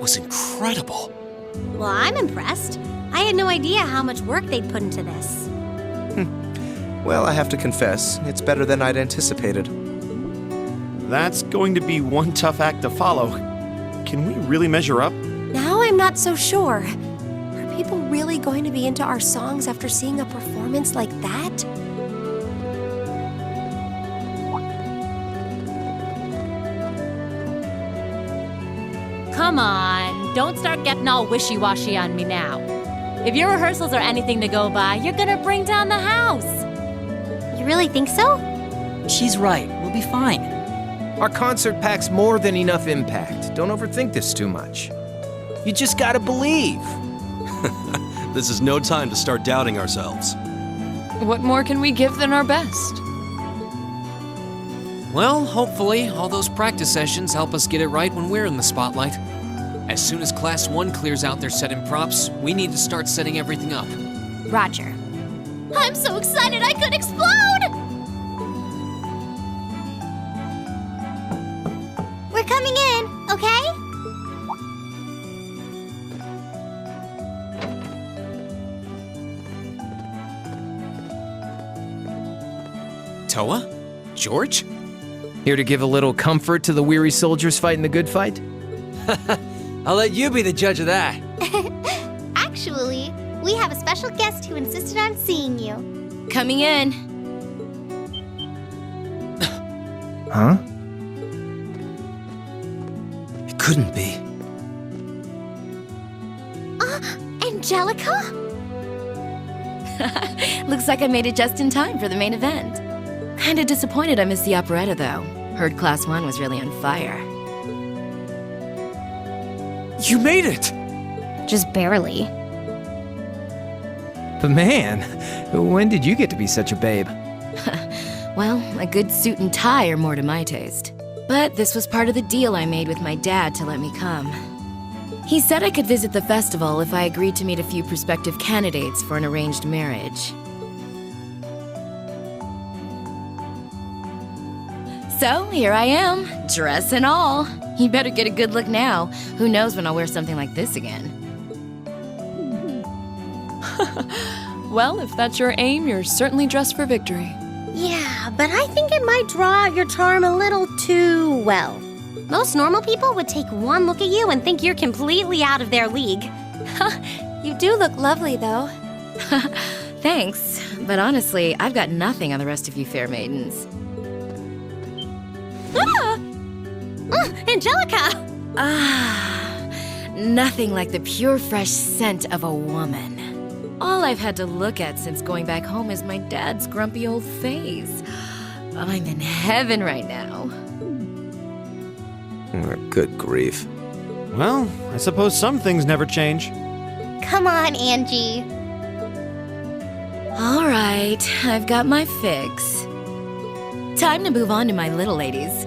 was incredible. Well, I'm impressed. I had no idea how much work they'd put into this. Well, I have to confess, it's better than I'd anticipated. That's going to be one tough act to follow. Can we really measure up? Now I'm not so sure. Are people really going to be into our songs after seeing a performance like that? Come on, don't start getting all wishy-washy on me now. If your rehearsals are anything to go by, you're gonna bring down the house. You really think so? She's right. We'll be fine. Our concert packs more than enough impact. Don't overthink this too much. You just gotta believe. This is no time to start doubting ourselves. What more can we give than our best? Well, hopefully, all those practice sessions help us get it right when we're in the spotlight. As soon as Class 1 clears out their set and props, we need to start setting everything up. Roger. I'm so excited I could explode! We're coming in, okay? Toa? George? Here to give a little comfort to the weary soldiers fighting the good fight? I'll let you be the judge of that. Actually, we have a special guest who insisted on seeing you. Coming in. Huh? It couldn't be. Angelica? Looks like I made it just in time for the main event. Kinda disappointed I missed the operetta, though. Heard Class 1 was really on fire. You made it! Just barely. But man, when did you get to be such a babe? Well, a good suit and tie are more to my taste. But this was part of the deal I made with my dad to let me come. He said I could visit the festival if I agreed to meet a few prospective candidates for an arranged marriage. So, here I am, dress and all. You better get a good look now. Who knows when I'll wear something like this again. Well, if that's your aim, you're certainly dressed for victory. Yeah, but I think it might draw out your charm a little too well. Most normal people would take one look at you and think you're completely out of their league. You do look lovely, though. Thanks, but honestly, I've got nothing on the rest of you fair maidens. Angelica! Nothing like the pure fresh scent of a woman. All I've had to look at since going back home is my dad's grumpy old face. I'm in heaven right now. Good grief. Well, I suppose some things never change. Come on, Angie. All right, I've got my fix. Time to move on to my little ladies.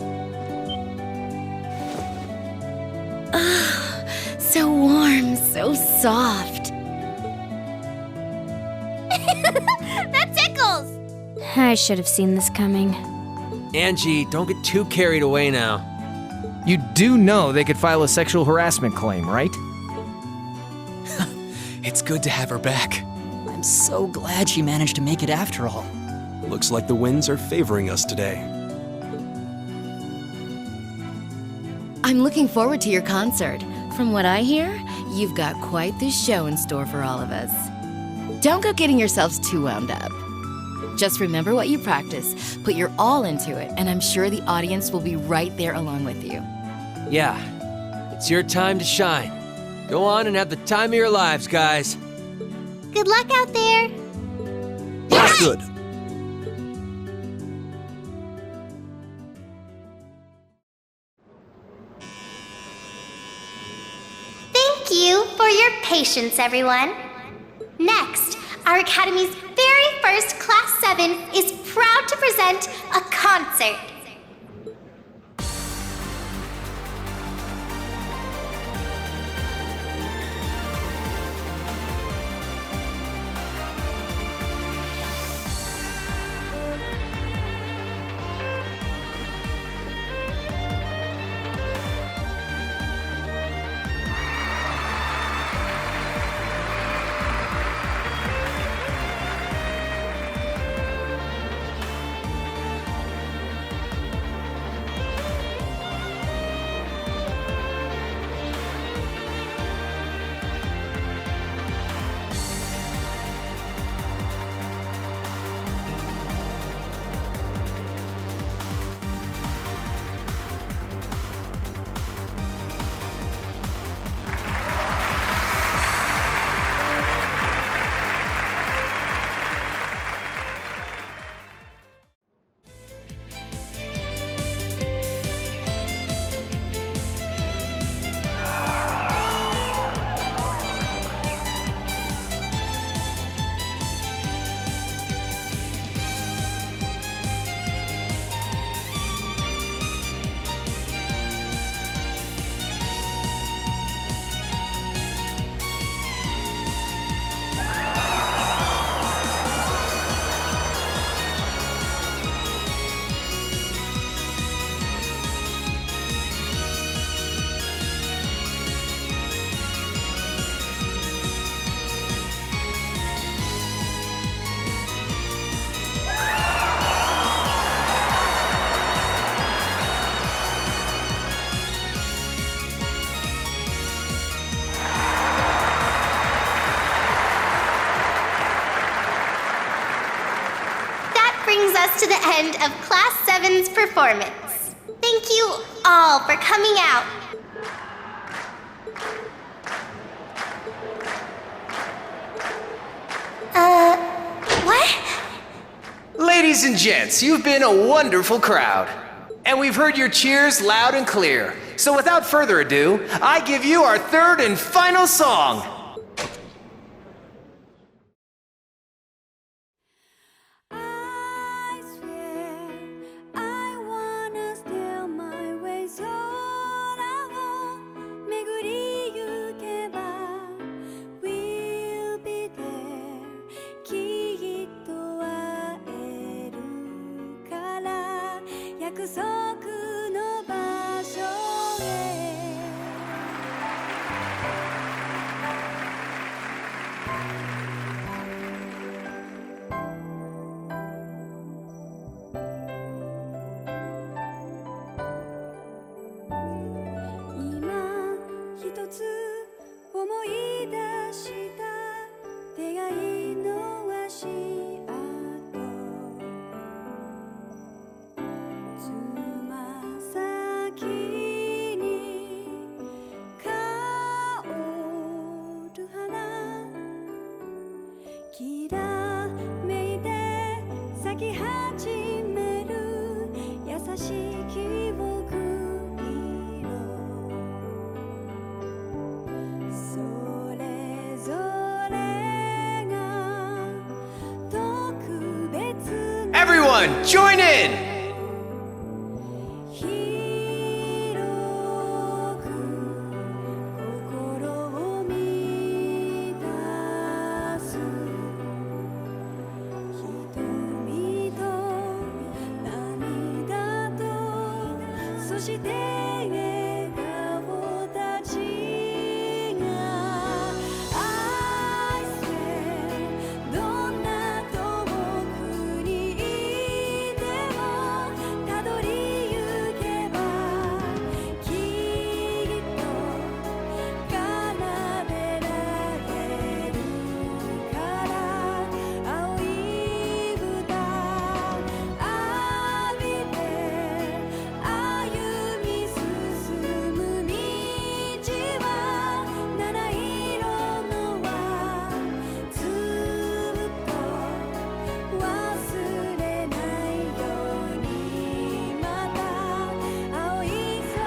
So warm, so soft. That tickles! I should have seen this coming. Angie, don't get too carried away now. You do know they could file a sexual harassment claim, right? It's good to have her back. I'm so glad she managed to make it after all. Looks like the winds are favoring us today. I'm looking forward to your concert. From what I hear, you've got quite the show in store for all of us. Don't go getting yourselves too wound up. Just remember what you practice, put your all into it, and I'm sure the audience will be right there along with you. Yeah, it's your time to shine. Go on and have the time of your lives, guys. Good luck out there. Good. Thank you for your patience, everyone. Next, our Academy's very first Class 7 is proud to present a concert. us to the end of Class 7's performance. Thank you all for coming out. What? Ladies and gents, you've been a wonderful crowd. And we've heard your cheers loud and clear. So without further ado, I give you our third and final song. I swear I wanna steal my way 空を巡りゆけば We'll be there きっと会えるから約束の場所へ今一つ思い出した出会いの足跡つま先に香る花きらめいて咲き始める優しい記憶色それぞれが特別な Everyone, join in! 広く心を満たす瞳と涙とそして笑顔たちが I swear どんな遠くにいてもたどりゆけばきっと奏でられるから青い豚浴びて歩み進む道は七色の輪ずっと忘れないようにまた青い空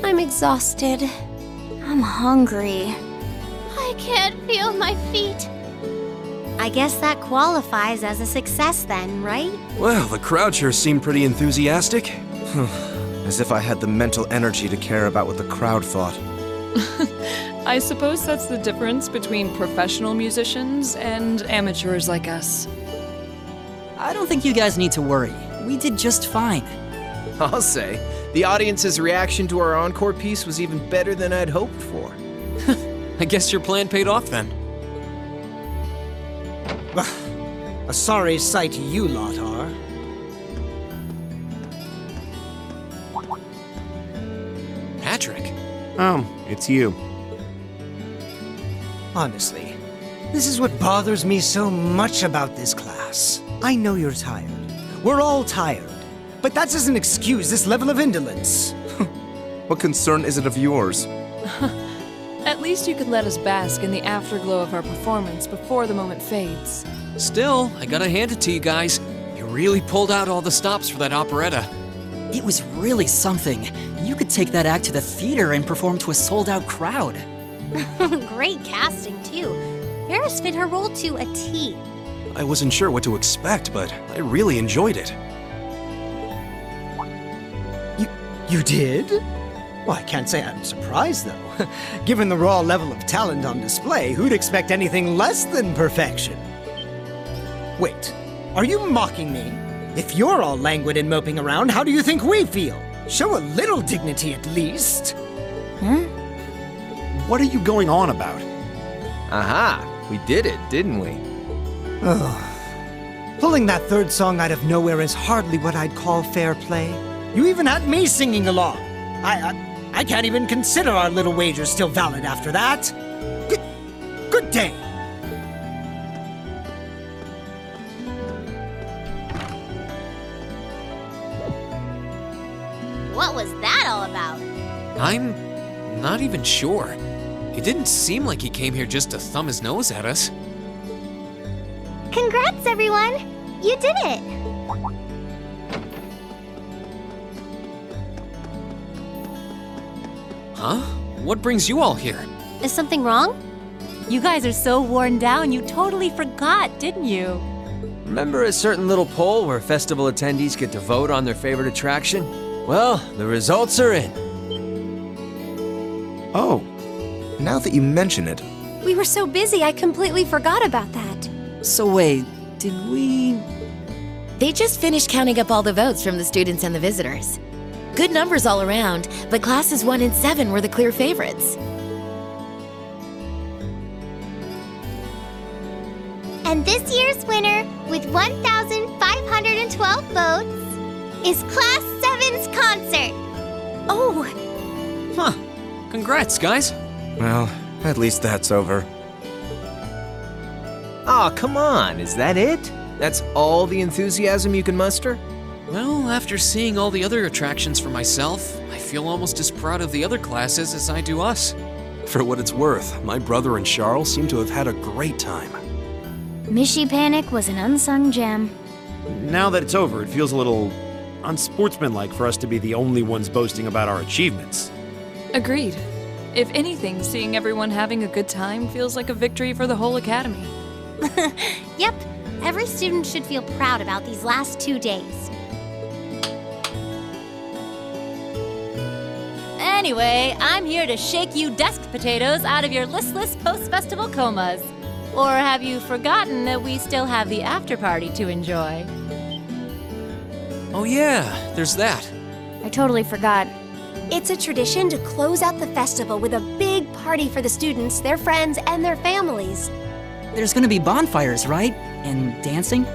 I'm exhausted. I'm hungry. I can't feel my feet. I guess that qualifies as a success then, right? Well, the crowd sure seemed pretty enthusiastic. As if I had the mental energy to care about what the crowd thought. I suppose that's the difference between professional musicians and amateurs like us. I don't think you guys need to worry. We did just fine. I'll say, the audience's reaction to our encore piece was even better than I'd hoped for. I guess your plan paid off then. A sorry sight you lot are. Patrick. Oh, it's you. Honestly, this is what bothers me so much about this class. I know you're tired. We're all tired. But that doesn't excuse this level of indolence. What concern is it of yours? At At least you could let us bask in the afterglow of our performance before the moment fades. Still, I gotta hand it to you guys. You really pulled out all the stops for that operetta. It was really something. You could take that act to the theater and perform to a sold-out crowd. Great casting, too. Paris fit her role to a T. I wasn't sure what to expect, but I really enjoyed it. You did? Well, I can't say I'm surprised, though. Given the raw level of talent on display, who'd expect anything less than perfection? Wait, are you mocking me? If you're all languid and moping around, how do you think we feel? Show a little dignity at least. What are you going on about? Aha, we did it, didn't we? Pulling that third song out of nowhere is hardly what I'd call fair play. You even had me singing along. I can't even consider our little wager still valid after that. Good day. What was that all about? I'm not even sure. It didn't seem like he came here just to thumb his nose at us. Congrats, everyone! You did it! Huh? What brings you all here? Is something wrong? You guys are so worn down, you totally forgot, didn't you? Remember a certain little poll where festival attendees get to vote on their favorite attraction? Well, the results are in. Oh, now that you mention it, We were so busy, I completely forgot about that. So wait, did we... They just finished counting up all the votes from the students and the visitors. Good numbers all around, but classes 1 and 7 were the clear favorites. And this year's winner, with 1,512 votes, is Class 7's concert. Oh, Huh. Congrats, guys. well, at least that's over. Aw, come on, is that it? That's all the enthusiasm you can muster? Well, after seeing all the other attractions for myself, I feel almost as proud of the other classes as I do us. For what it's worth, my brother and Charles seem to have had a great time. Mishy Panic was an unsung gem. Now that it's over, it feels a little unsportsmanlike for us to be the only ones boasting about our achievements. Agreed. If anything, seeing everyone having a good time feels like a victory for the whole academy. yep. Every student should feel proud about these last 2 days. Anyway, I'm here to shake you desk potatoes out of your listless post-festival comas. Or have you forgotten that we still have the after party to enjoy? Oh yeah, there's that. I totally forgot. It's a tradition to close out the festival with a big party for the students, their friends, and their families. There's gonna be bonfires, right? And dancing?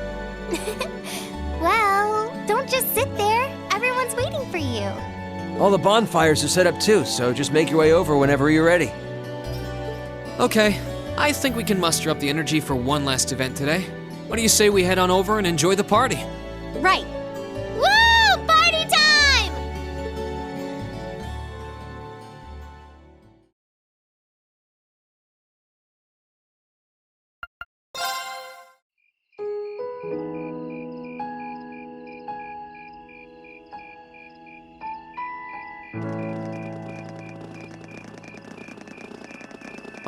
Well, don't just sit there. Everyone's waiting for you. All the bonfires are set up too, so just make your way over whenever you're ready. Okay, I think we can muster up the energy for one last event today. What do you say we head on over and enjoy the party? Right. Woo! Party time!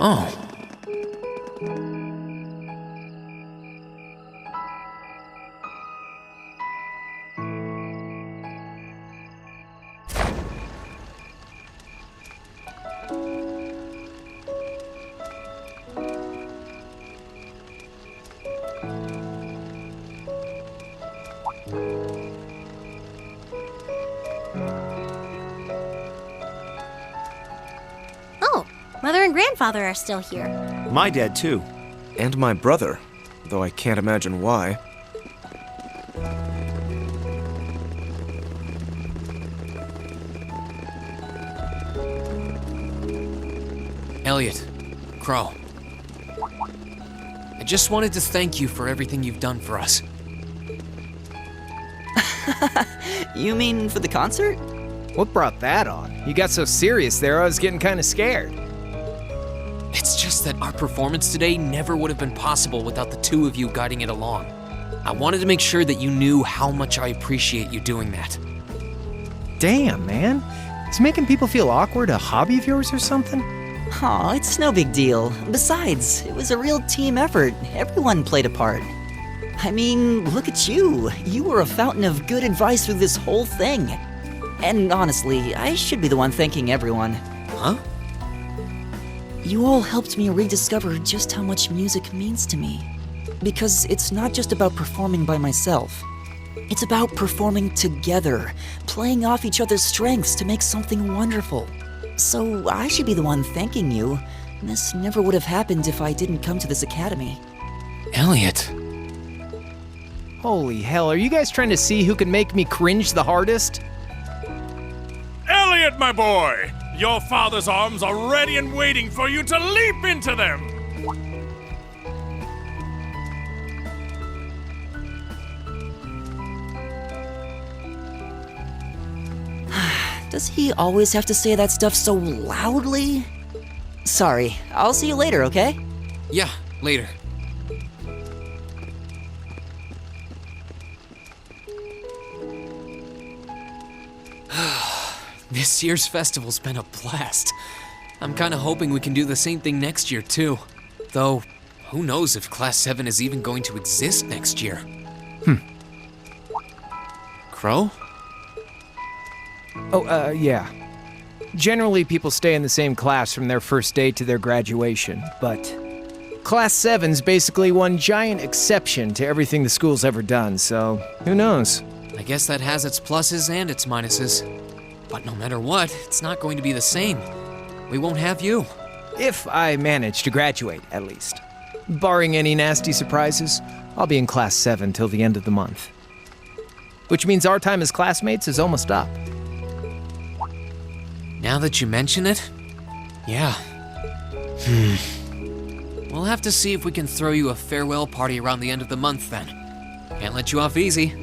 Oh. Oh, Mother and Grandfather are still here. My dad, too. And my brother, though I can't imagine why. Elliot, Crow. I just wanted to thank you for everything you've done for us. You mean for the concert? What brought that on? You got so serious there, I was getting kind of scared. It's just that our performance today never would have been possible without the two of you guiding it along. I wanted to make sure that you knew how much I appreciate you doing that. Damn, man. Is making people feel awkward a hobby of yours or something? Aw, it's no big deal. Besides, it was a real team effort. Everyone played a part. I mean, look at you. You were a fountain of good advice through this whole thing. And honestly, I should be the one thanking everyone. Huh? You all helped me rediscover just how much music means to me. Because it's not just about performing by myself. It's about performing together, playing off each other's strengths to make something wonderful. So I should be the one thanking you. This never would have happened if I didn't come to this academy. Elliot. Holy hell, are you guys trying to see who can make me cringe the hardest? Elliot, my boy! Your father's arms are ready and waiting for you to leap into them! Does he always have to say that stuff so loudly? Sorry, I'll see you later, okay? Yeah, later. This year's festival's been a blast. I'm kinda hoping we can do the same thing next year, too. Though, who knows if Class 7 is even going to exist next year? Crow? Oh, yeah. Generally, people stay in the same class from their first day to their graduation, but Class 7's basically one giant exception to everything the school's ever done, so who knows? I guess that has its pluses and its minuses. But no matter what, it's not going to be the same. We won't have you. If I manage to graduate, at least. Barring any nasty surprises, I'll be in Class 7 till the end of the month. Which means our time as classmates is almost up. Now that you mention it, yeah. We'll have to see if we can throw you a farewell party around the end of the month then. Can't let you off easy.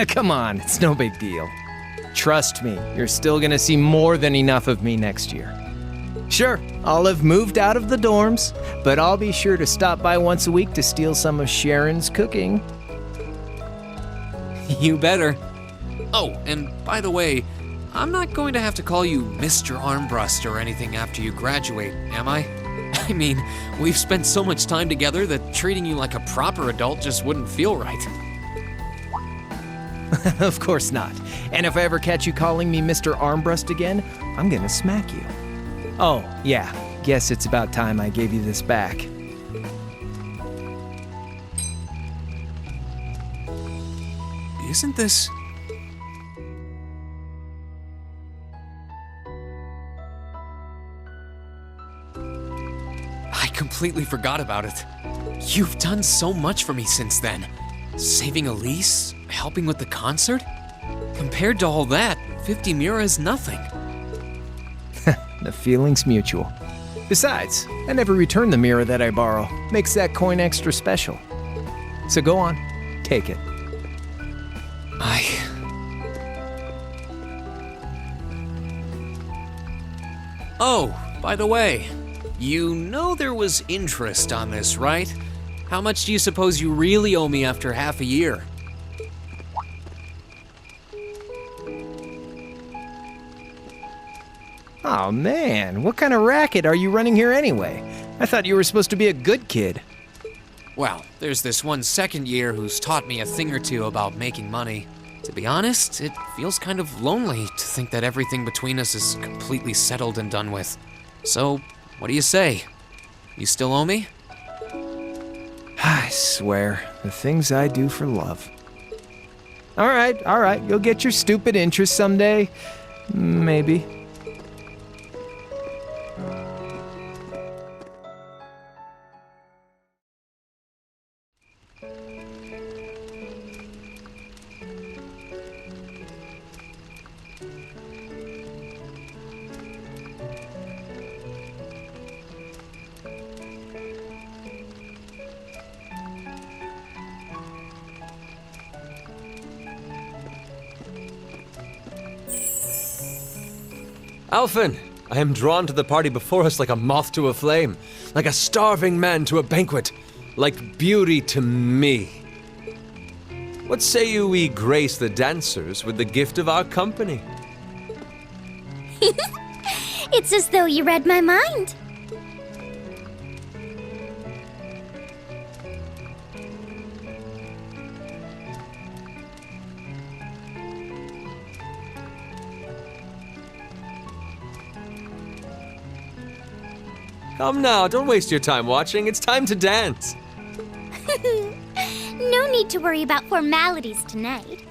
Come on, it's no big deal. Trust me, you're still gonna see more than enough of me next year. Sure, I'll have moved out of the dorms, but I'll be sure to stop by once a week to steal some of Sharon's cooking. You better. Oh, and by the way, I'm not going to have to call you Mr. Armbrust or anything after you graduate, am I? I mean, we've spent so much time together that treating you like a proper adult just wouldn't feel right. Of course not. And if I ever catch you calling me Mr. Armbrust again, I'm gonna smack you. Oh, yeah. Guess it's about time I gave you this back. Isn't this... I completely forgot about it. You've done so much for me since then. Saving Elise, helping with the concert. Compared to all that, 50 Mira is nothing. The feeling's mutual. Besides, I never return the mirror that I borrow. Makes that coin extra special. So go on, take it. Oh, by the way, you know there was interest on this, right? How much do you suppose you really owe me after half a year? Oh man, what kind of racket are you running here anyway? I thought you were supposed to be a good kid. Well, there's this one second year who's taught me a thing or two about making money. To be honest, it feels kind of lonely to think that everything between us is completely settled and done with. So, what do you say? You still owe me? I swear, the things I do for love. All right, you'll get your stupid interest someday. Maybe. Alphen, I am drawn to the party before us like a moth to a flame, like a starving man to a banquet, like beauty to me. What say you we grace the dancers with the gift of our company? It's as though you read my mind. Come now, don't waste your time watching. It's time to dance. No need to worry about formalities tonight.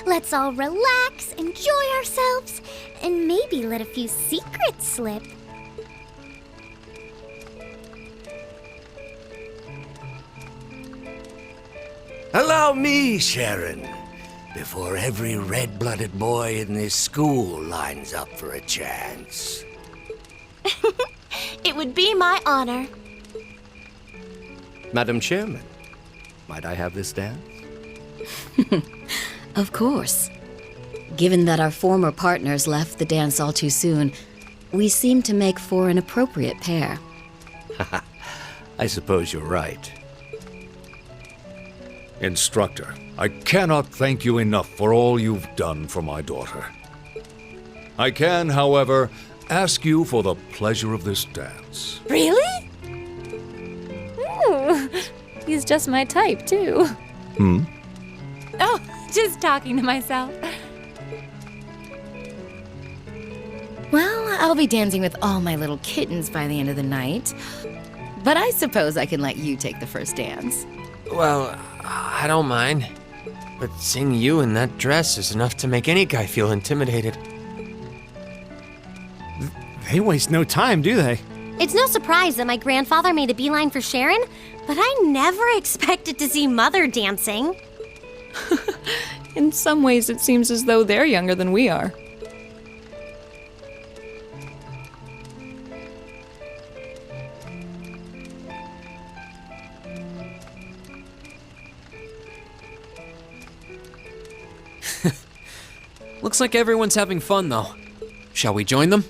Let's all relax, enjoy ourselves, and maybe let a few secrets slip. Allow me, Sharon, before every red-blooded boy in this school lines up for a chance. It would be my honor. Madam Chairman, might I have this dance? Of course. Given that our former partners left the dance all too soon, we seem to make for an appropriate pair. I suppose you're right. Instructor, I cannot thank you enough for all you've done for my daughter. I can, however, ask you for the pleasure of this dance. Really? Ooh, he's just my type, too. Oh, just talking to myself. Well, I'll be dancing with all my little kittens by the end of the night. But I suppose I can let you take the first dance. Well, I don't mind. But seeing you in that dress is enough to make any guy feel intimidated. They waste no time, do they? It's no surprise that my grandfather made a beeline for Sharon, but I never expected to see Mother dancing. In some ways, it seems as though they're younger than we are. Looks like everyone's having fun, though. Shall we join them?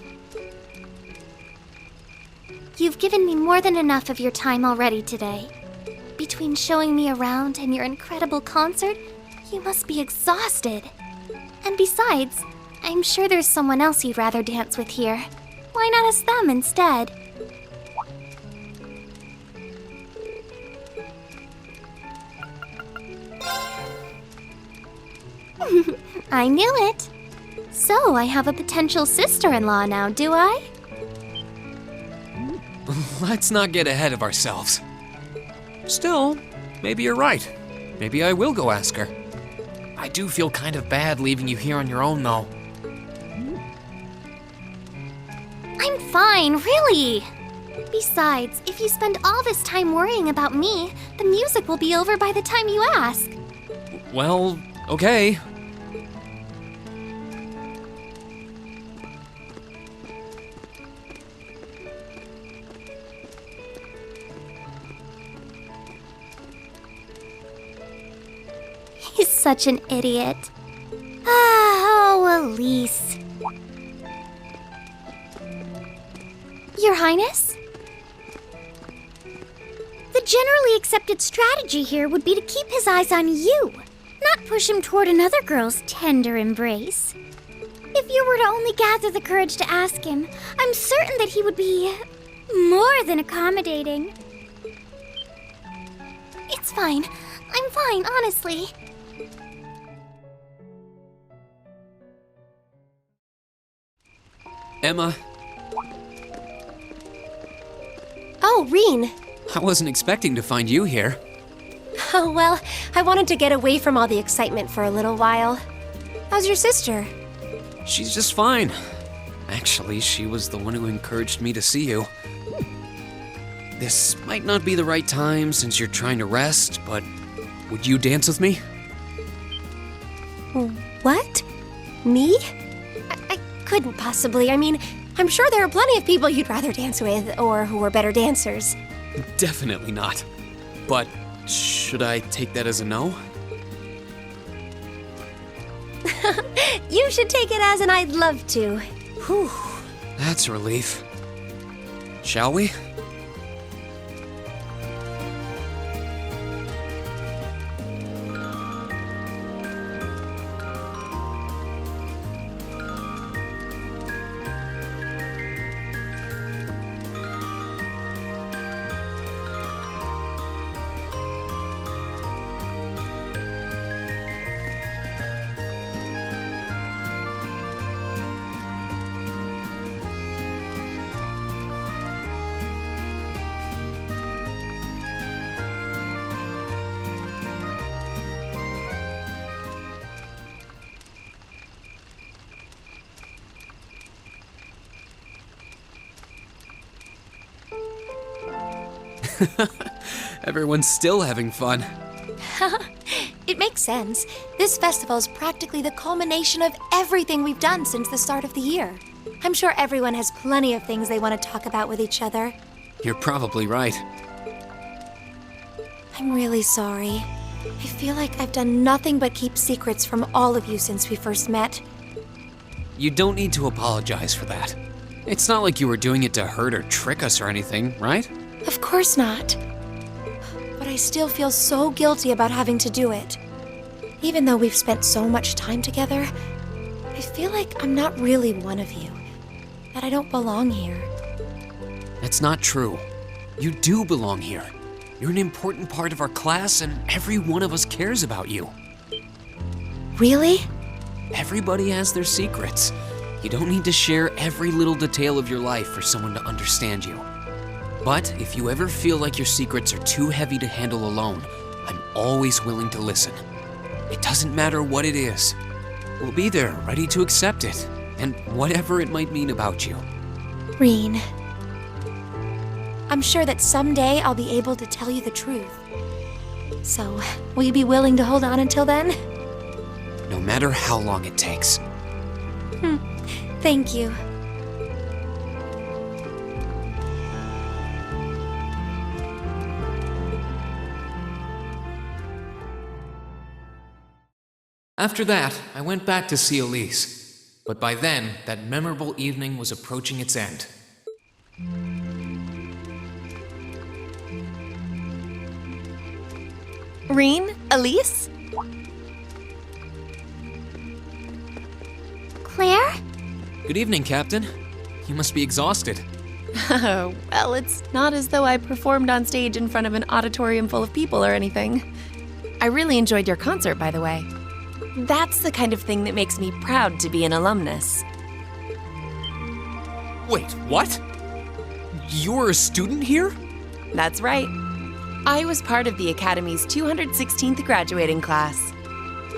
You've given me more than enough of your time already today. Between showing me around and your incredible concert, you must be exhausted. And besides, I'm sure there's someone else you'd rather dance with here. Why not ask them instead? I knew it. So I have a potential sister-in-law now, do I? Let's not get ahead of ourselves. Still, maybe you're right. Maybe I will go ask her. I do feel kind of bad leaving you here on your own, though. I'm fine, really. Besides, if you spend all this time worrying about me, the music will be over by the time you ask. Well, okay. He's such an idiot. Oh, Elise. Your Highness? The generally accepted strategy here would be to keep his eyes on you, not push him toward another girl's tender embrace. If you were to only gather the courage to ask him, I'm certain that he would be more than accommodating. It's fine. I'm fine, honestly. Emma, Oh, Reen. I wasn't expecting to find you here. Oh, well, I wanted to get away from all the excitement for a little while. How's your sister? She's just fine. Actually, she was the one who encouraged me to see you. This might not be the right time since you're trying to rest, but would you dance with me? What? Me? I couldn't possibly. I mean, I'm sure there are plenty of people you'd rather dance with, or who are better dancers. Definitely not. But should I take that as a no? You should take it as an I'd love to. Whew. That's a relief. Shall we? Everyone's still having fun. It makes sense. This festival is practically the culmination of everything we've done since the start of the year. I'm sure everyone has plenty of things they want to talk about with each other. You're probably right. I'm really sorry. I feel like I've done nothing but keep secrets from all of you since we first met. You don't need to apologize for that. It's not like you were doing it to hurt or trick us or anything, right? Of course not. But I still feel so guilty about having to do it. Even though we've spent so much time together, I feel like I'm not really one of you. That I don't belong here. That's not true. You do belong here. You're an important part of our class, and every one of us cares about you. Really? Everybody has their secrets. You don't need to share every little detail of your life for someone to understand you. But if you ever feel like your secrets are too heavy to handle alone, I'm always willing to listen. It doesn't matter what it is. We'll be there, ready to accept it, and whatever it might mean about you. Reen, I'm sure that someday I'll be able to tell you the truth. So, will you be willing to hold on until then? No matter how long it takes. Thank you. After that, I went back to see Elise. But by then, that memorable evening was approaching its end. Reen? Elise? Claire? Good evening, Captain. You must be exhausted. Well, it's not as though I performed on stage in front of an auditorium full of people or anything. I really enjoyed your concert, by the way. That's the kind of thing that makes me proud to be an alumnus. Wait, what? You're a student here? That's right. I was part of the Academy's 216th graduating class.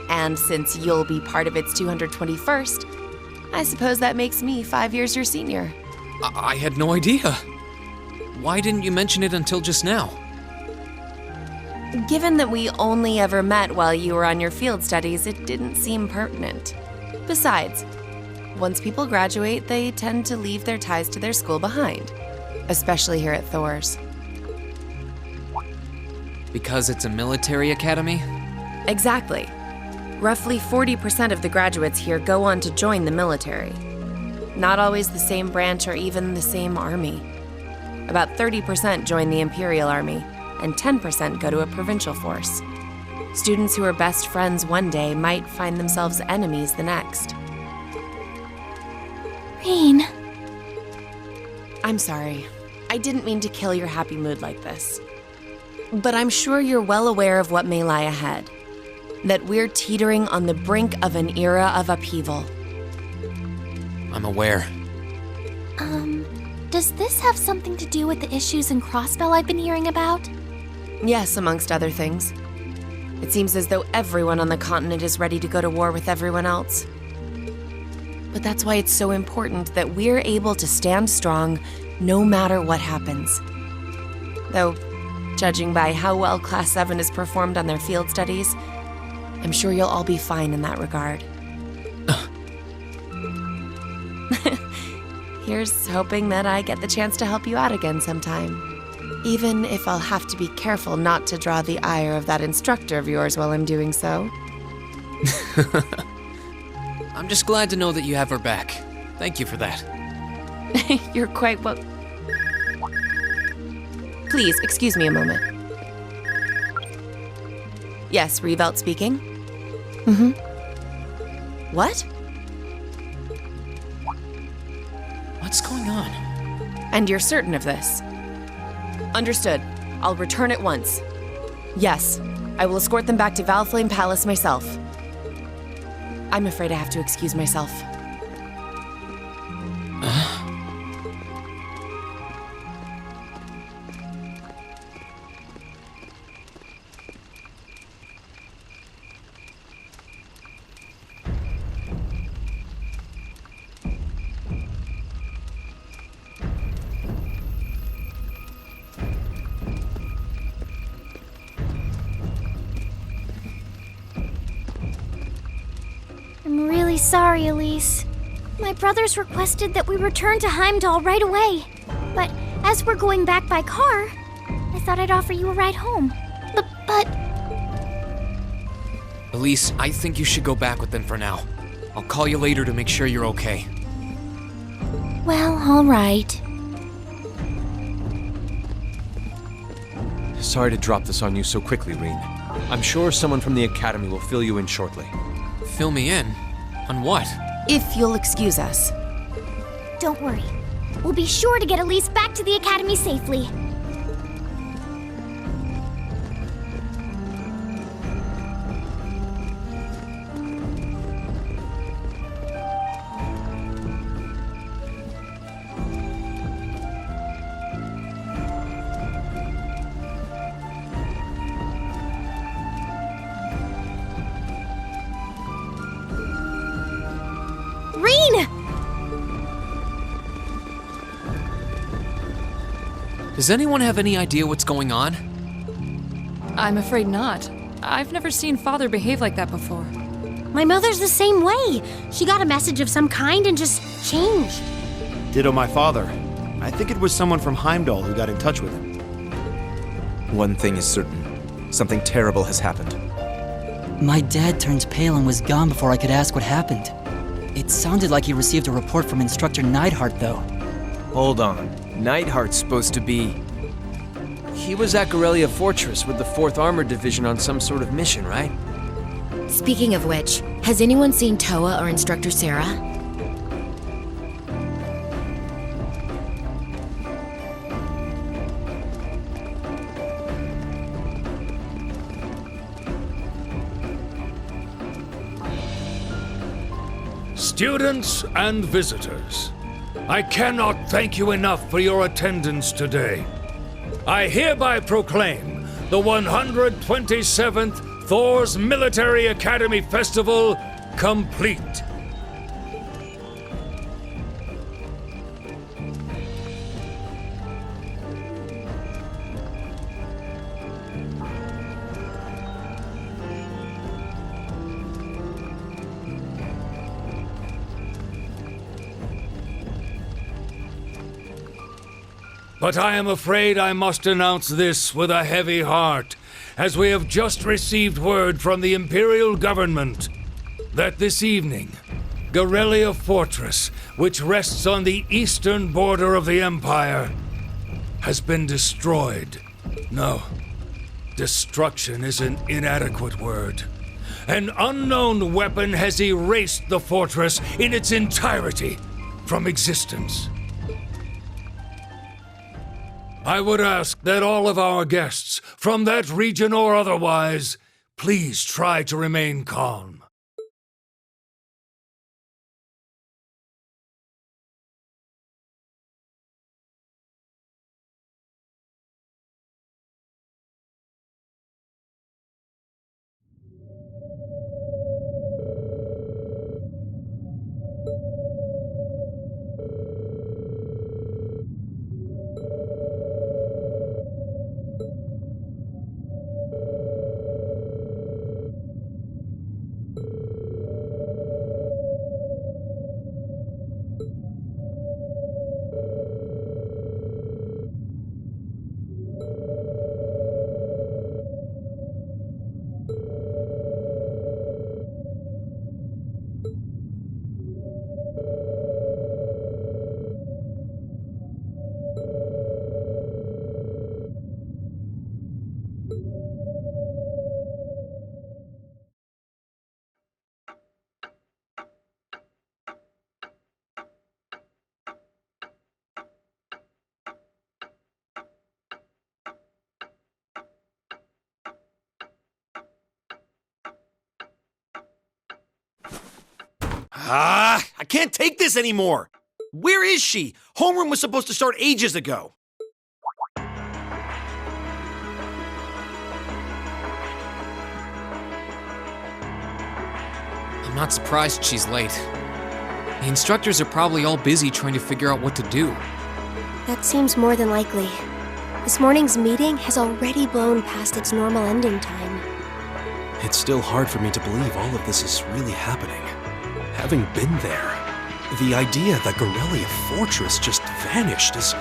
And since you'll be part of its 221st, I suppose that makes me 5 years your senior. I had no idea. Why didn't you mention it until just now? Given that we only ever met while you were on your field studies, it didn't seem pertinent. Besides, once people graduate, they tend to leave their ties to their school behind, especially here at Thor's. Because it's a military academy? Exactly. Roughly 40% of the graduates here go on to join the military. Not always the same branch or even the same army. About 30% join the Imperial Army, and 10% go to a provincial force. Students who are best friends one day might find themselves enemies the next. Reen. I'm sorry. I didn't mean to kill your happy mood like this. But I'm sure you're well aware of what may lie ahead. That we're teetering on the brink of an era of upheaval. I'm aware. Does this have something to do with the issues in Crossbell I've been hearing about? Yes, amongst other things. It seems as though everyone on the continent is ready to go to war with everyone else. But that's why it's so important that we're able to stand strong no matter what happens. Though, judging by how well Class 7 has performed on their field studies, I'm sure you'll all be fine in that regard. Here's hoping that I get the chance to help you out again sometime. Even if I'll have to be careful not to draw the ire of that instructor of yours while I'm doing so. I'm just glad to know that you have her back. Thank you for that. You're quite well. Please, excuse me a moment. Yes, Revelt speaking. Mm-hmm. What? What's going on? And you're certain of this? Understood. I'll return at once. Yes, I will escort them back to Valflame Palace myself. I'm afraid I have to excuse myself. I'm really sorry, Elise. My brothers requested that we return to Heimdall right away. But as we're going back by car, I thought I'd offer you a ride home. But Elise, I think you should go back with them for now. I'll call you later to make sure you're okay. well, all right. Sorry to drop this on you so quickly, Reen. I'm sure someone from the Academy will fill you in shortly. Fill me in? On what? If you'll excuse us. Don't worry. We'll be sure to get Elise back to the Academy safely. Does anyone have any idea what's going on? I'm afraid not. I've never seen Father behave like that before. My mother's the same way. She got a message of some kind and just changed. Ditto my father. I think it was someone from Heimdall who got in touch with him. One thing is certain. Something terrible has happened. My dad turned pale and was gone before I could ask what happened. It sounded like he received a report from Instructor Neidhart, though. Hold on. Neidhart's supposed to be... He was at Gorelia Fortress with the 4th Armored Division on some sort of mission, right? Speaking of which, has anyone seen Toa or Instructor Sarah? Students and visitors, I cannot thank you enough for your attendance today. I hereby proclaim the 127th Thor's Military Academy Festival complete. But I am afraid I must announce this with a heavy heart, as we have just received word from the Imperial Government that this evening, Gorelia Fortress, which rests on the eastern border of the Empire, has been destroyed. No, destruction is an inadequate word. An unknown weapon has erased the fortress in its entirety from existence. I would ask that all of our guests, from that region or otherwise, please try to remain calm. I can't take this anymore. Where is she? Homeroom was supposed to start ages ago. I'm not surprised she's late. The instructors are probably all busy trying to figure out what to do. That seems more than likely. This morning's meeting has already blown past its normal ending time. It's still hard for me to believe all of this is really happening. Having been there, the idea that Garrelia Fortress just vanished is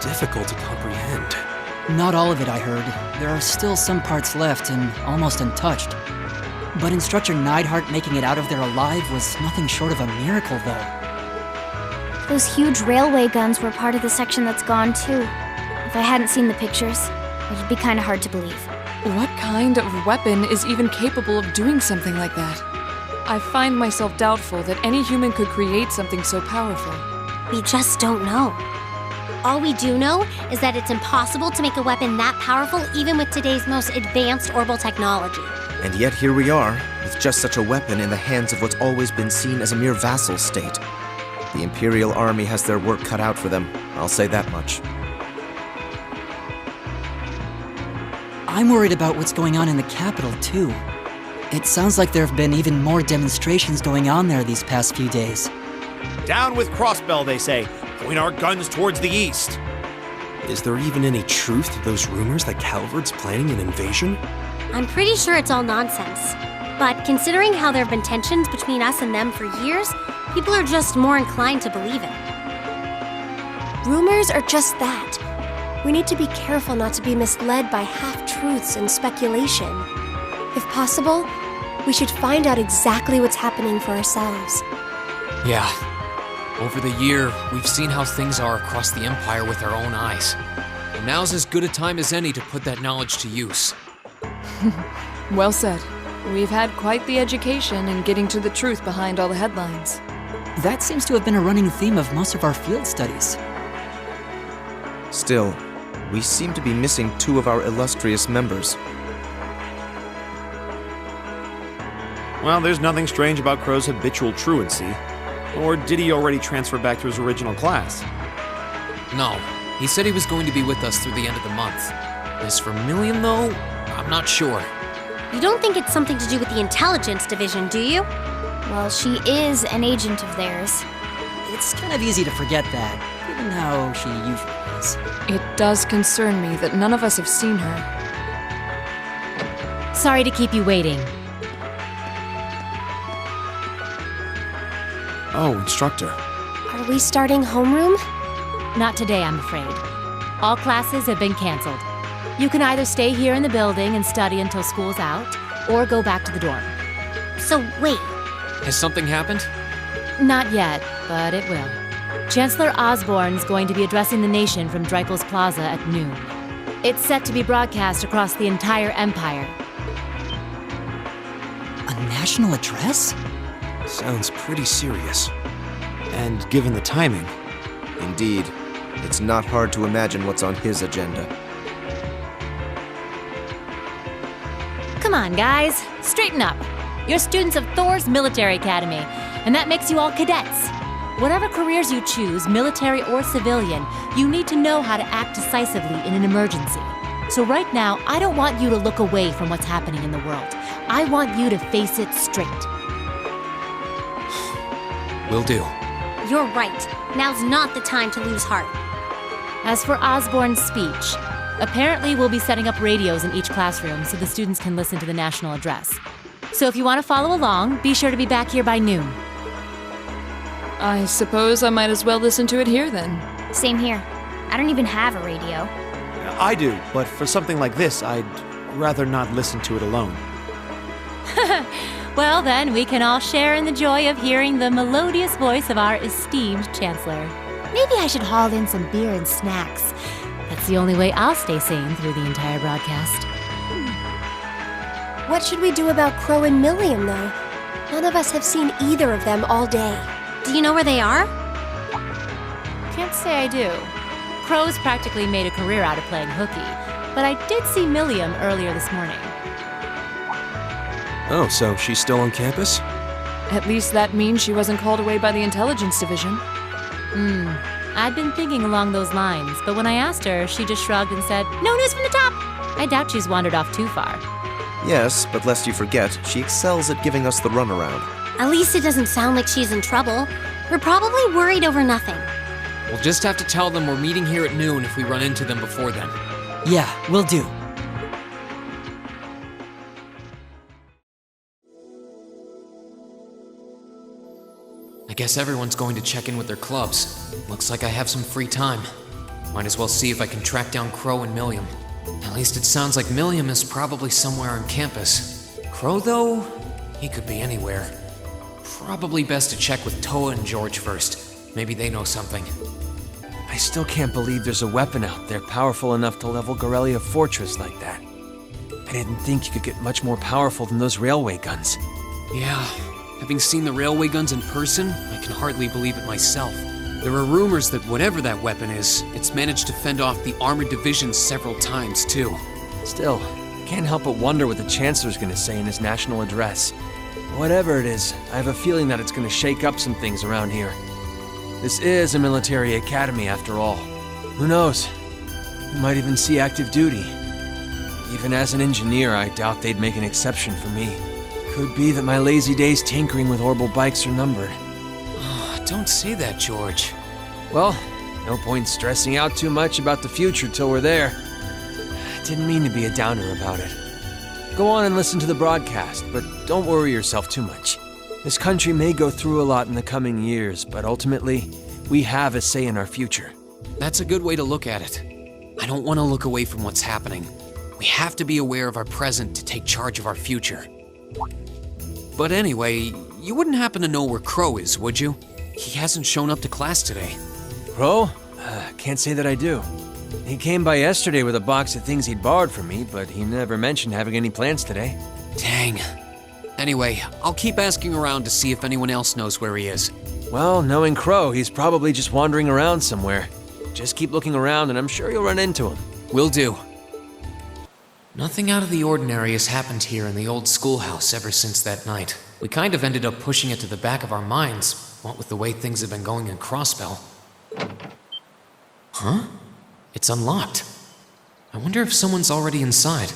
difficult to comprehend. Not all of it, I heard. There are still some parts left and almost untouched. But Instructor Neidhart making it out of there alive was nothing short of a miracle, though. Those huge railway guns were part of the section that's gone too. If I hadn't seen the pictures, it'd be kind of hard to believe. What kind of weapon is even capable of doing something like that? I find myself doubtful that any human could create something so powerful. We just don't know. All we do know is that it's impossible to make a weapon that powerful even with today's most advanced orbital technology. And yet here we are, with just such a weapon in the hands of what's always been seen as a mere vassal state. The Imperial Army has their work cut out for them, I'll say that much. I'm worried about what's going on in the capital, too. It sounds like there have been even more demonstrations going on there these past few days. Down with Crossbell, they say. Point our guns towards the east. Is there even any truth to those rumors that Calvard's planning an invasion? I'm pretty sure it's all nonsense. But considering how there have been tensions between us and them for years, people are just more inclined to believe it. Rumors are just that. We need to be careful not to be misled by half-truths and speculation. If possible, we should find out exactly what's happening for ourselves. Yeah. Over the year, we've seen how things are across the Empire with our own eyes. And now's as good a time as any to put that knowledge to use. Well said. We've had quite the education in getting to the truth behind all the headlines. That seems to have been a running theme of most of our field studies. Still, we seem to be missing two of our illustrious members. Well, there's nothing strange about Crow's habitual truancy. Or did he already transfer back to his original class? No. He said he was going to be with us through the end of the month. As for Milliam, though, I'm not sure. You don't think it's something to do with the intelligence division, do you? Well, she is an agent of theirs. It's kind of easy to forget that, given how she usually is. It does concern me that none of us have seen her. Sorry to keep you waiting. Oh, Instructor. Are we starting homeroom? Not today, I'm afraid. All classes have been canceled. You can either stay here in the building and study until school's out, or go back to the dorm. So, wait. Has something happened? Not yet, but it will. Chancellor Osborne's going to be addressing the nation from Dreikel's Plaza at noon. It's set to be broadcast across the entire Empire. A national address? Sounds pretty serious. And given the timing. Indeed. It's not hard to imagine what's on his agenda. Come on, guys. Straighten up. You're students of Thor's Military Academy, and that makes you all cadets. Whatever careers you choose, military or civilian, you need to know how to act decisively in an emergency. So right now, I don't want you to look away from what's happening in the world. I want you to face it straight. Will do. You're right. Now's not the time to lose heart. As for Osborne's speech, apparently we'll be setting up radios in each classroom so the students can listen to the national address. So if you want to follow along, be sure to be back here by noon. I suppose I might as well listen to it here then. Same here. I don't even have a radio. I do, but for something like this, I'd rather not listen to it alone. Well, then, we can all share in the joy of hearing the melodious voice of our esteemed Chancellor. Maybe I should haul in some beer and snacks. That's the only way I'll stay sane through the entire broadcast. What should we do about Crow and Milliam, though? None of us have seen either of them all day. Do you know where they are? Can't say I do. Crow's practically made a career out of playing hooky, but I did see Milliam earlier this morning. Oh, so she's still on campus? At least that means she wasn't called away by the intelligence division. I'd been thinking along those lines, but when I asked her, she just shrugged and said, "No news from the top." I doubt she's wandered off too far. Yes, but lest you forget, she excels at giving us the runaround. At least it doesn't sound like she's in trouble. We're probably worried over nothing. We'll just have to tell them we're meeting here at noon if we run into them before then. Yeah, will do. I guess everyone's going to check in with their clubs. Looks like I have some free time. Might as well see if I can track down Crow and Milliam. At least it sounds like Milliam is probably somewhere on campus. Crow, though, he could be anywhere. Probably best to check with Toa and George first. Maybe they know something. I still can't believe there's a weapon out there powerful enough to level Gorelia Fortress like that. I didn't think you could get much more powerful than those railway guns. Yeah, having seen the railway guns in person, I can hardly believe it myself. There are rumors that whatever that weapon is, it's managed to fend off the armored divisions several times, too. Still, can't help but wonder what the Chancellor's gonna say in his national address. Whatever it is, I have a feeling that it's gonna shake up some things around here. This is a military academy, after all. Who knows? We might even see active duty. Even as an engineer, I doubt they'd make an exception for me. Could be that my lazy days tinkering with orbital bikes are numbered. Oh, don't say that, George. Well, no point stressing out too much about the future till we're there. Didn't mean to be a downer about it. Go on and listen to the broadcast, but don't worry yourself too much. This country may go through a lot in the coming years, but ultimately, we have a say in our future. That's a good way to look at it. I don't want to look away from what's happening. We have to be aware of our present to take charge of our future. But anyway, you wouldn't happen to know where Crow is, would you? He hasn't shown up to class today. Crow? Can't say that I do. He came by yesterday with a box of things he'd borrowed from me, but he never mentioned having any plans today. Dang. Anyway, I'll keep asking around to see if anyone else knows where he is. Well, knowing Crow, he's probably just wandering around somewhere. Just keep looking around and I'm sure you'll run into him. Will do. Nothing out of the ordinary has happened here in the old schoolhouse ever since that night. We kind of ended up pushing it to the back of our minds, what with the way things have been going in Crossbell. Huh? It's unlocked. I wonder if someone's already inside.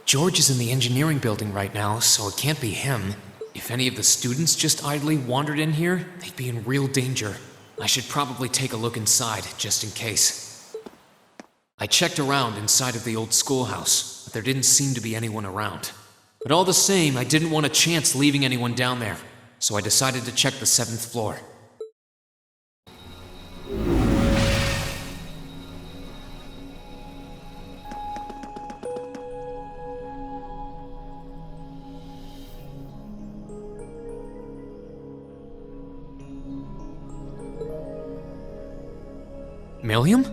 George is in the engineering building right now, so it can't be him. If any of the students just idly wandered in here, they'd be in real danger. I should probably take a look inside, just in case. I checked around inside of the old schoolhouse, but there didn't seem to be anyone around. But all the same, I didn't want a chance leaving anyone down there, so I decided to check the 7th floor. Milliam?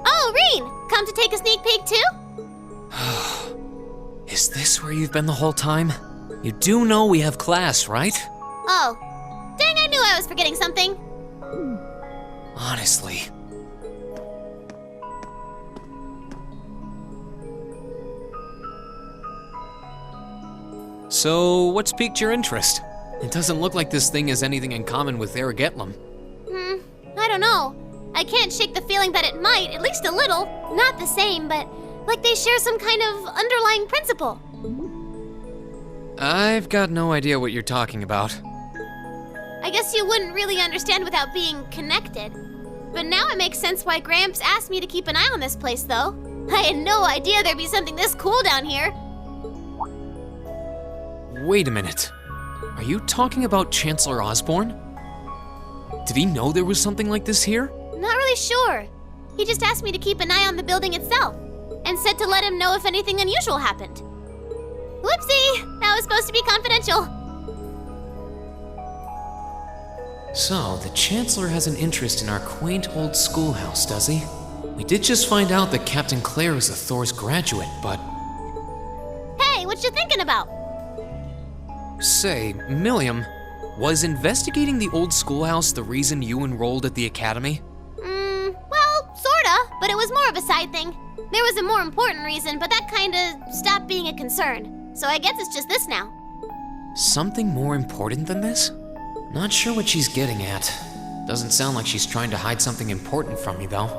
Oh, Reen! Come to take a sneak peek too? Is this where you've been the whole time? You do know we have class, right? Oh. Dang, I knew I was forgetting something. Honestly. So, what's piqued your interest? It doesn't look like this thing has anything in common with Erigetlam. I don't know. I can't shake the feeling that it might, at least a little. Not the same, but like they share some kind of underlying principle. I've got no idea what you're talking about. I guess you wouldn't really understand without being connected. But now it makes sense why Gramps asked me to keep an eye on this place, though. I had no idea there'd be something this cool down here. Wait a minute. Are you talking about Chancellor Osborne? Did he know there was something like this here? Not really sure. He just asked me to keep an eye on the building itself, and said to let him know if anything unusual happened. Whoopsie! That was supposed to be confidential. So, the Chancellor has an interest in our quaint old schoolhouse, does he? We did just find out that Captain Claire is a Thor's graduate, but... Hey, what you thinking about? Say, Milliam, was investigating the old schoolhouse the reason you enrolled at the academy? Well, sorta. but it was more of a side thing. There was a more important reason, but that kinda stopped being a concern. So I guess it's just this now. Something more important than this? Not sure what she's getting at. Doesn't sound like she's trying to hide something important from me, though.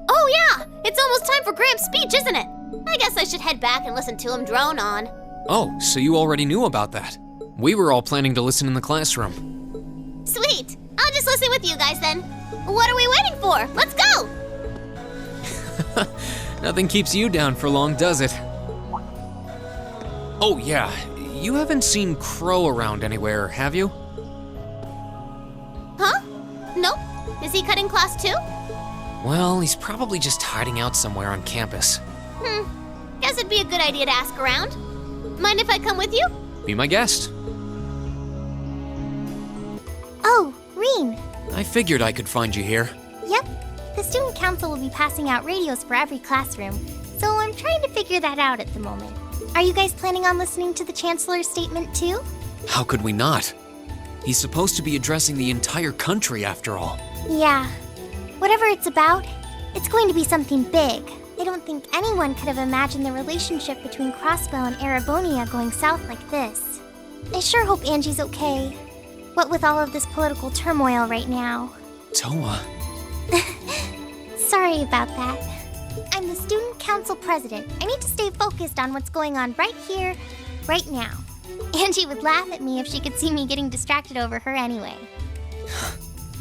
Oh yeah! It's almost time for Gramps' speech, isn't it? I guess I should head back and listen to him drone on. Oh, so you already knew about that. We were all planning to listen in the classroom. Sweet! I'll just listen with you guys then. What are we waiting for? Let's go! Nothing keeps you down for long, does it? Oh yeah, you haven't seen Crow around anywhere, have you? Huh? Nope. Is he cutting class too? Well, he's probably just hiding out somewhere on campus. Guess it'd be a good idea to ask around. Mind if I come with you? Be my guest. Oh, Reen. I figured I could find you here. Yep. The student council will be passing out radios for every classroom, so I'm trying to figure that out at the moment. Are you guys planning on listening to the Chancellor's statement too? How could we not? He's supposed to be addressing the entire country after all. Yeah. Whatever it's about, it's going to be something big. I don't think anyone could have imagined the relationship between Crossbell and Erebonia going south like this. I sure hope Angie's okay. What with all of this political turmoil right now. Toa. Sorry about that. I'm the student council president. I need to stay focused on what's going on right here, right now. Angie would laugh at me if she could see me getting distracted over her anyway.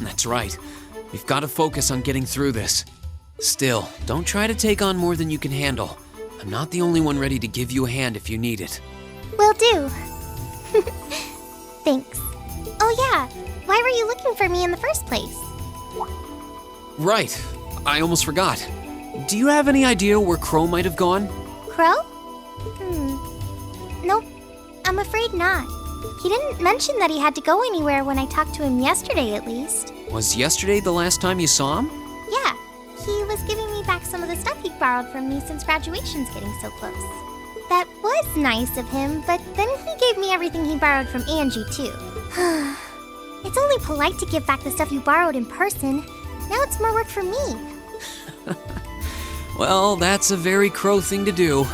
That's right. We've got to focus on getting through this. Still, don't try to take on more than you can handle. I'm not the only one ready to give you a hand if you need it. Will do. Thanks. Oh yeah, why were you looking for me in the first place? Right. I almost forgot. Do you have any idea where Crow might have gone? Crow? Nope, I'm afraid not. He didn't mention that he had to go anywhere when I talked to him yesterday, at least. Was yesterday the last time you saw him? Yeah, he was giving me back some of the stuff he borrowed from me since graduation's getting so close. That was nice of him, but then he gave me everything he borrowed from Angie, too. It's only polite to give back the stuff you borrowed in person. Now it's more work for me. Well, that's a very Crow thing to do.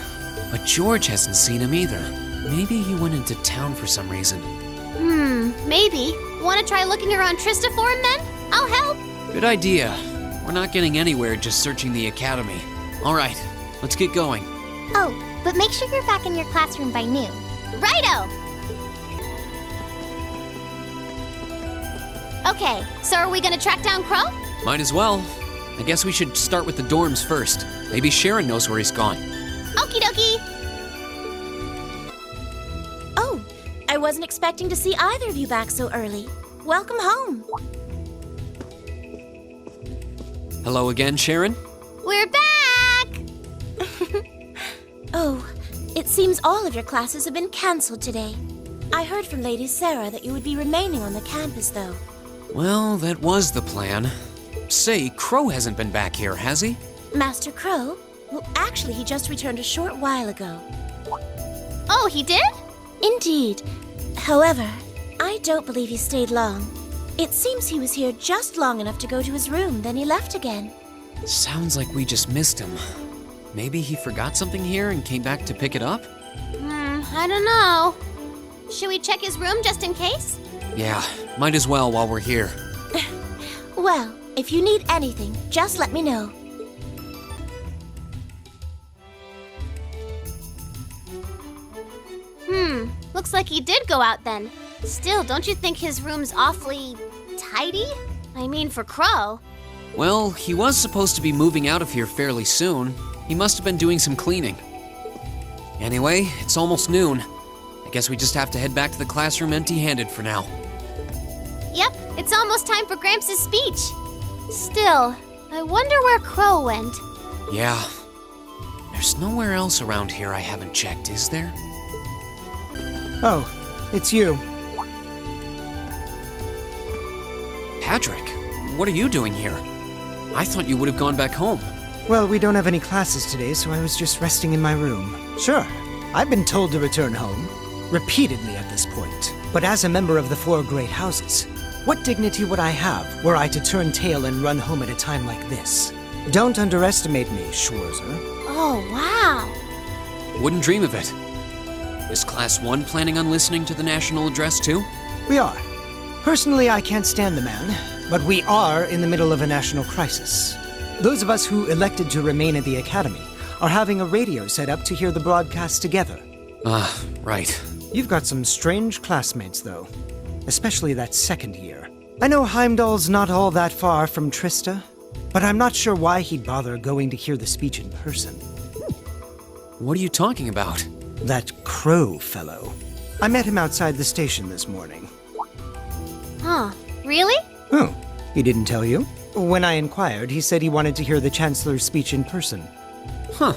But George hasn't seen him either. Maybe he went into town for some reason. Maybe. Want to try looking around Trista for him then? I'll help. Good idea. We're not getting anywhere just searching the academy. All right, let's get going. Oh, but make sure you're back in your classroom by noon. Righto! Okay, so are we gonna track down Crow? Might as well. I guess we should start with the dorms first. Maybe Sharon knows where he's gone. Okie dokie! Oh, I wasn't expecting to see either of you back so early. Welcome home. Hello again, Sharon? We're back! Oh, it seems all of your classes have been cancelled today. I heard from Lady Sarah that you would be remaining on the campus, though. Well, that was the plan. Say, Crow hasn't been back here, has he? Master Crow? Well, actually, he just returned a short while ago. Oh, he did? Indeed. However, I don't believe he stayed long. It seems he was here just long enough to go to his room, then he left again. Sounds like we just missed him. Maybe he forgot something here and came back to pick it up? I don't know. Should we check his room just in case? Yeah, might as well while we're here. Well, if you need anything, just let me know. Looks like he did go out then. Still, don't you think his room's awfully tidy? I mean, for Crow. Well, he was supposed to be moving out of here fairly soon. He must have been doing some cleaning. Anyway, it's almost noon. I guess we just have to head back to the classroom empty-handed for now. Yep, it's almost time for Gramps' speech. Still, I wonder where Crow went. Yeah. There's nowhere else around here I haven't checked, is there? Oh, it's you. Patrick, what are you doing here? I thought you would have gone back home. Well, we don't have any classes today, so I was just resting in my room. Sure, I've been told to return home, repeatedly at this point. But as a member of the Four Great Houses, What dignity would I have were I to turn tail and run home at a time like this? Don't underestimate me, Schwarzer. Oh, wow. Wouldn't dream of it. Is Class 1 planning on listening to the national address too? We are. Personally, I can't stand the man, but we are in the middle of a national crisis. Those of us who elected to remain at the Academy are having a radio set up to hear the broadcast together. Ah, right. You've got some strange classmates, though. Especially that second year. I know Heimdall's not all that far from Trista, but I'm not sure why he'd bother going to hear the speech in person. What are you talking about? That Crow fellow. I met him outside the station this morning. Huh. Really? Oh, he didn't tell you? When I inquired, he said he wanted to hear the Chancellor's speech in person. Huh.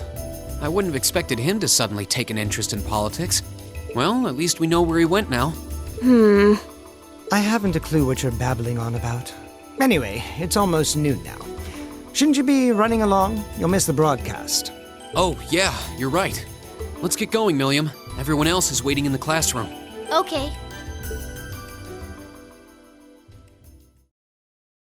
I wouldn't have expected him to suddenly take an interest in politics. Well, at least we know where he went now. I haven't a clue what you're babbling on about. Anyway, it's almost noon now. Shouldn't you be running along? You'll miss the broadcast. Oh, yeah, you're right. Let's get going, Milliam. Everyone else is waiting in the classroom. Okay.